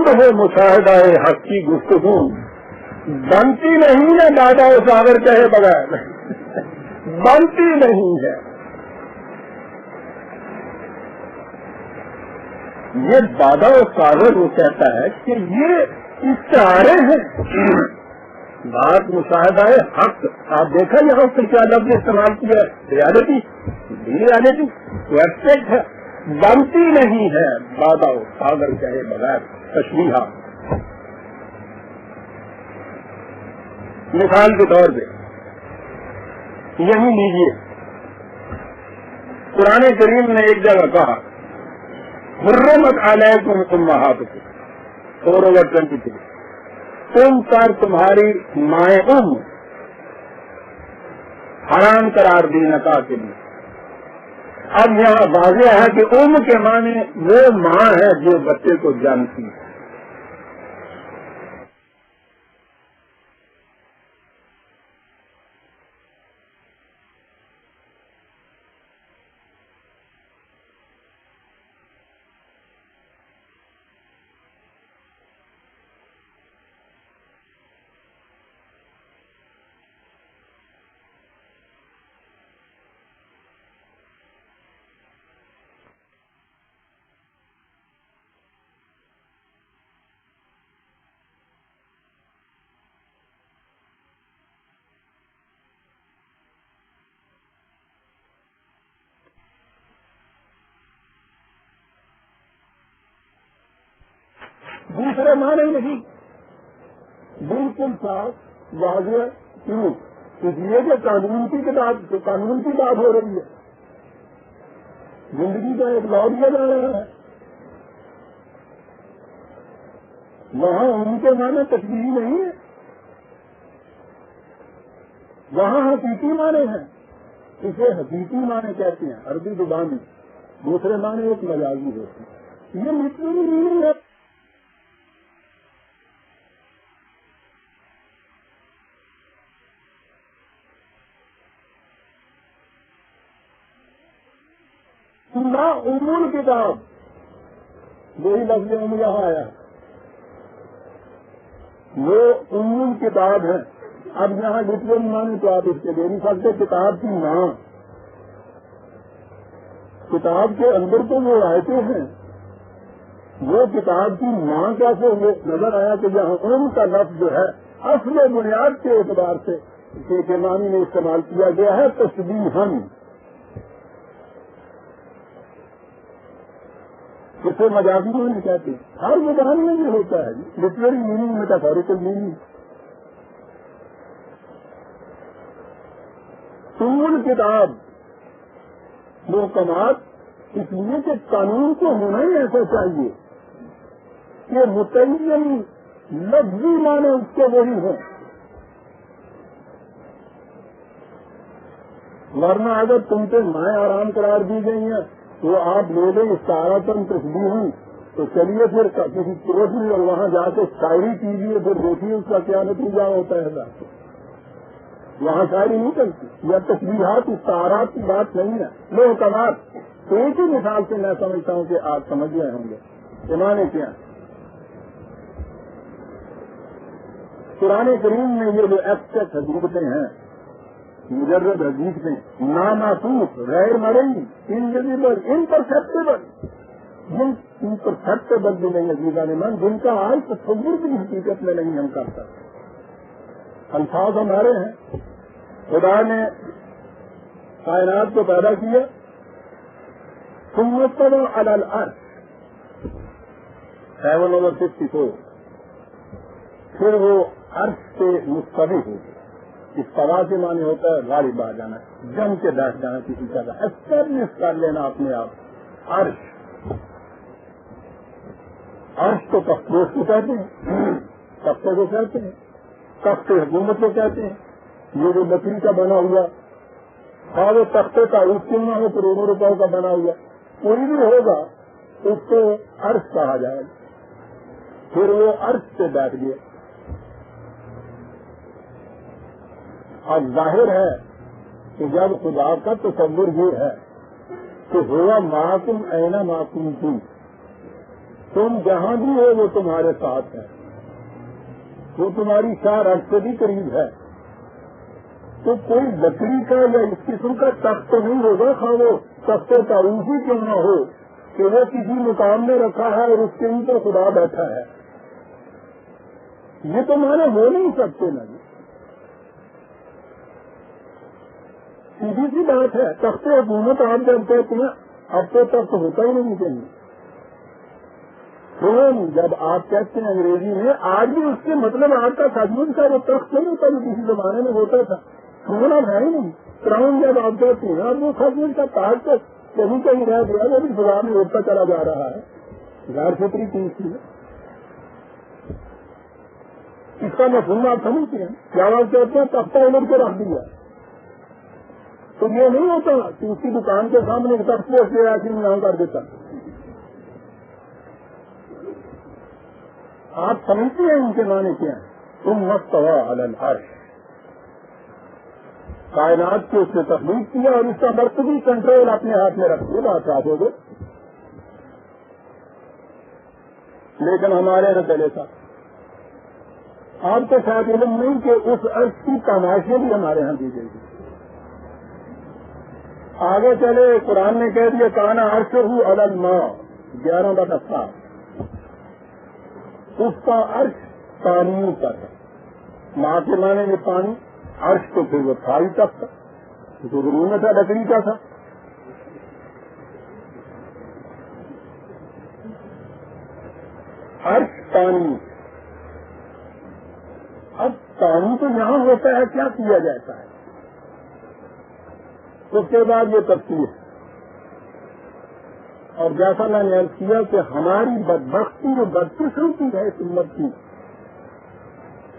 ہے مشاہدہ حق کی گفتگو بنتی نہیں ہے دادا ساگر کہے بغیر بنتی نہیں ہے. یہ دادا ساگر وہ کہتا ہے کہ یہ اشارے ہیں. بات مشاہدہ حق. آپ دیکھا یہاں سے کیا لفظ استعمال کیا ہے؟ ریالٹی ایسپیکٹ ہے. بنتی نہیں ہے دادا ساگر کہے بغیر تشریح. مثال کے طور پہ یہی لیجیے قرآن کریم نے ایک جگہ کہا حرمت علیکم امہاتکم 4:23 تم پر تمہاری مائیں حرام قرار دی نکاح کے لیے. اب یہاں واضح ہے کہ کے معنی وہ ماں ہے جو بچے کو جانتی ہے. دوسرے معنی نہیں بالکل صاف واضح. کیوں؟ اس لیے کہ قانون کی بات ہو رہی ہے. زندگی کا ایک لا دیا جا رہا ہے. وہاں ان کے معنی تشریح نہیں ہے. وہاں حقیقی معنی ہیں. اسے حقیقی معنی کہتے ہیں عربی زبان میں. دوسرے معنی ایک مجازی ہوتے ہیں. یہ لٹرلی میننگ ہے. امول کتاب وہی لفظ یہاں آیا ہے. وہ امول کتاب ہے. اب یہاں لٹرل معنی تو آپ اس کے دے نہیں سکتے. کتاب کی ماں. کتاب کے اندر تو وہ آیتیں ہیں. وہ کتاب کی ماں کیسے نظر آیا کہ جہاں ام کا لفظ جو ہے اصل بنیاد کے اعتبار سے کے معنی میں استعمال کیا گیا ہے تشبیہاً. جسے مجازی معنی کہتے ہیں. ہر زبان میں یہ ہوتا ہے. Literary meaning metaphorical meaning. Amul کتاب محکمات اس لیے کہ قانون کو ہونا ہی ایسا چاہیے کہ متعین لفظی معنی اس کے وہی ہوں. ورنہ اگر تم سے مائیں آرام قرار دی گئی ہیں تو آپ لے لیں سارا تن تصویر ہوئی تو چلیے پھر کسی پڑوسی اور وہاں جا کے شاعری کیجیے. پھر دیکھیے اس کا کیا نتیجہ ہوتا ہے. وہاں شاعری نہیں چلتی. یا تصویرات استعارات کی بات نہیں ہے. محکمات ایک ہی مثال سے میں سمجھتا ہوں کہ آپ سمجھ گئے ہوں گے. معنی کیا قرآن کریم میں یہ جو ایبسٹریکٹ حقیقتیں ہیں مجرد حقیقتیں نامحسوس غیر مرئی انویزیبل امپرسیپٹیبل امپرسیپٹیبل بھی نہیں عزیزان من جن کا آج تصور بھی حقیقت میں نہیں ہم کر سکتے. الفاظ ہمارے ہیں. خدا نے کائنات کو پیدا کیا ثم استوى على العرش 7/64 پھر وہ عرش سے مستوی ہو گئے. استوا سے معنی ہوتا ہے غالب آ جانا جم کے بیٹھ جانا کسی جگہ اسٹیبلش کر لینا اپنے آپ. عرش تو تختوش کو کہتے ہیں. تختے کو کہتے ہیں. تخت حکومت کو کہتے ہیں. یہ جو لکڑی کا بنا ہوا ہاں وہ تختے کا کیوں ہو کروڑوں روپئے کا بنا ہوا کوئی بھی ہوگا اس کو عرش کہا جائے گا. پھر وہ عرش سے بیٹھ گیا. اب ظاہر ہے کہ جب خدا کا تصور یہ ہے کہ ہوا محکم اینا محکوم تھی تم جہاں بھی ہو وہ تمہارے ساتھ ہے، وہ تمہاری 4 عرش سے بھی قریب ہے. تو کوئی لکڑی کا یا اس قسم کا تخت تو نہیں ہوگا، خواہ وہ تخت تعارف ہی کیوں نہ ہو، کہ وہ کسی مقام میں رکھا ہے اور اس کے اوپر خدا بیٹھا ہے. یہ تو مانے ہو نہیں سکتے نا. سیدھی سی بات ہے. تخت حکومت آپ جب کہتے ہیں اب تو تخت ہوتا ہی نہیں کہیں. تھرون جب آپ کہتے ہیں انگریزی میں، آج بھی اس کے مطلب آپ کا سجمن کا وہ تخت نہیں ہوتا جو کسی زمانے میں ہوتا تھا. تھرون اب ہے ہی نہیں. کراؤن جب آپ کہتے ہیں اب وہ سجمن کا تاج تو کہیں کہیں رہ گیا، وہ بھی فضا میں اڑتا چلا جا رہا ہے. غیر فطری چیز تھی. اس کا مفہوم آپ سمجھتے ہیں. کیا آپ کہتے ہیں تختہ الٹ کے رکھ دیا، تو یہ نہیں ہوتا کہ اس کی دکان کے سامنے ایک تخت پوچھ کے ایسی نام کر دیتا. آپ سمجھتے ہیں ان کے معنی کیا ہیں؟ تم مستوی علی العرش، کائنات کو اس نے تخلیق کیا اور اس کا مرکزی کنٹرول اپنے ہاتھ میں رکھتے. بات آپ ہو گئے. لیکن ہمارے نہ چلے تھا. آپ کو شاید علم نہیں کہ اس عرش کی تماشے بھی ہمارے ہاں دی گئی. آگے چلے قرآن نے کہہ دیا کانا عرش ہو علی الماء، 11 اس کا عرش پانی کا تھا. ماں کے معنی میں پانی، عرش تو پھر وہ تھائی تک تھا جو زمین میں تھا، لکڑی کا تھا. عرش پانی. اب پانی تو یہاں ہوتا ہے، کیا کیا جاتا ہے؟ اس کے بعد یہ تفصیل ہے. اور جیسا میں نے عرض کیا کہ ہماری بدبختی جو بدقسمتی ہے اس امت کی،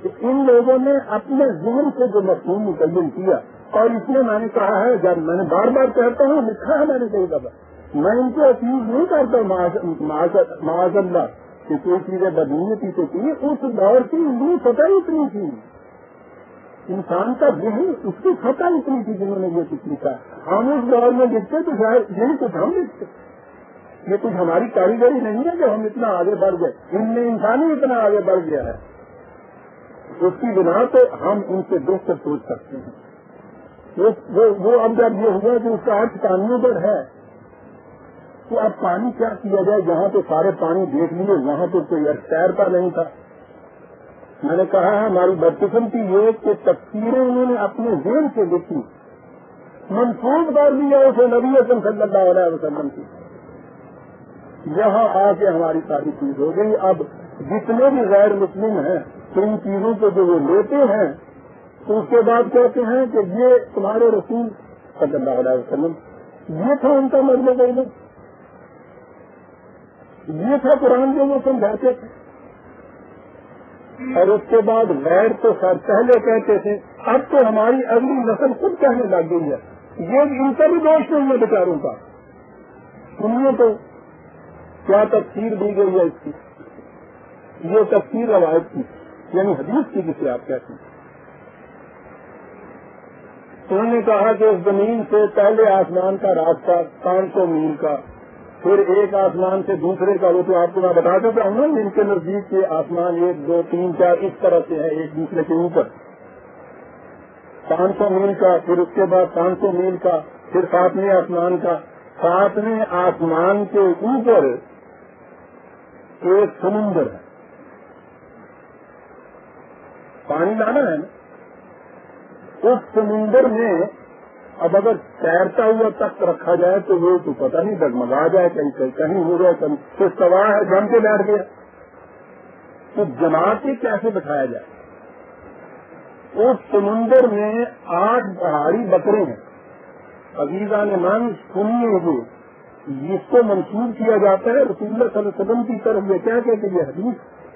کہ ان لوگوں نے اپنے ذہن سے جو مفہوم متعین کیا. اور اس میں نے کہا ہے، جب میں نے بار بار کہتا ہوں، لکھا ہے میں نے کئی دفعہ، میں ان کو اپیل نہیں کرتا معاذ اللہ کہ کوئی چیزیں بدنیتی تو کی. اس دور کی انہیں فتح اتنی تھی، انسان کا ذہن اس کی فتح اتنی تھی جنہوں نے یہ کچھ لکھا. ہم اس دور میں لکھتے تو شاید یہی کچھ ہم لکھتے. یہ کچھ ہماری کاریگری نہیں ہے کہ ہم اتنا آگے بڑھ گئے. ان میں انسانی اتنا آگے بڑھ گیا ہے، اس کی بنا پہ ہم ان سے بہتر سوچ سکتے ہیں. وہ اب جب یہ ہوا کہ اس کا عرش پانیوں پر ہے، تو اب پانی کیا کیا جائے؟ جہاں تو سارے پانی دیکھ لیے، وہاں تو کوئی عرش تیرتا نہیں تھا. میں نے کہا ہے ہماری بدقسمتی یہ کہ تفسیریں انہوں نے اپنے ذہن سے لکھی، منسوخ کر دیا اسے نبی اکرم صلی اللہ علیہ وسلم کی. یہاں آ کے ہماری ساری چیز ہو گئی. اب جتنے بھی غیر مسلم ہیں تو ان چیزوں کو جو وہ لیتے ہیں تو اس کے بعد کہتے ہیں کہ یہ تمہارے رسول صلی اللہ علیہ وسلم، یہ تھا ان کا مطلب علم، یہ تھا قرآن جو وہ سمجھاتے تھے. اور اس کے بعد غیر تو سر پہلے کہتے تھے، اب تو ہماری اگلی نسل خود کہنے لگ گئی ہے. یہ ان کا بھی دوست نہیں ہے بیچاروں کا. سنیے تو کیا تفسیر دی گئی ہے اس کی. یہ تفسیر روایت کی، یعنی حدیث کی جسے آپ کہتے ہیں. انہوں نے کہا کہ اس زمین سے پہلے آسمان کا راستہ 500 میل کا، پھر ایک آسمان سے دوسرے کا، وہ تو آپ کو میں بتا دیتا ہوں نا، ان کے نزدیک کے آسمان 1 2 3 4 اس طرح سے ہے ایک دوسرے کے اوپر. 500 میل کا، پھر اس کے بعد 500 میل کا، پھر 7ویں آسمان کا. 7ویں آسمان کے اوپر ایک سمندر ہے، پانی لانا ہے نا. اس سمندر میں اب اگر تیرتا ہوا تخت رکھا جائے تو وہ تو پتہ نہیں ڈگمگا جائے، کہیں ہو جائے، کہیں تو سوا ہے جم کے بیٹھ گیا. تو جماعت کے کیسے بٹھایا جائے؟ اس سمندر میں 8 پہاڑی بکرے ہیں. عزیزان من سنیے، جس کو منسوخ کیا جاتا ہے رسول اللہ صلی اللہ علیہ وسلم کی طرف، یہ کیا کہ یہ حدیث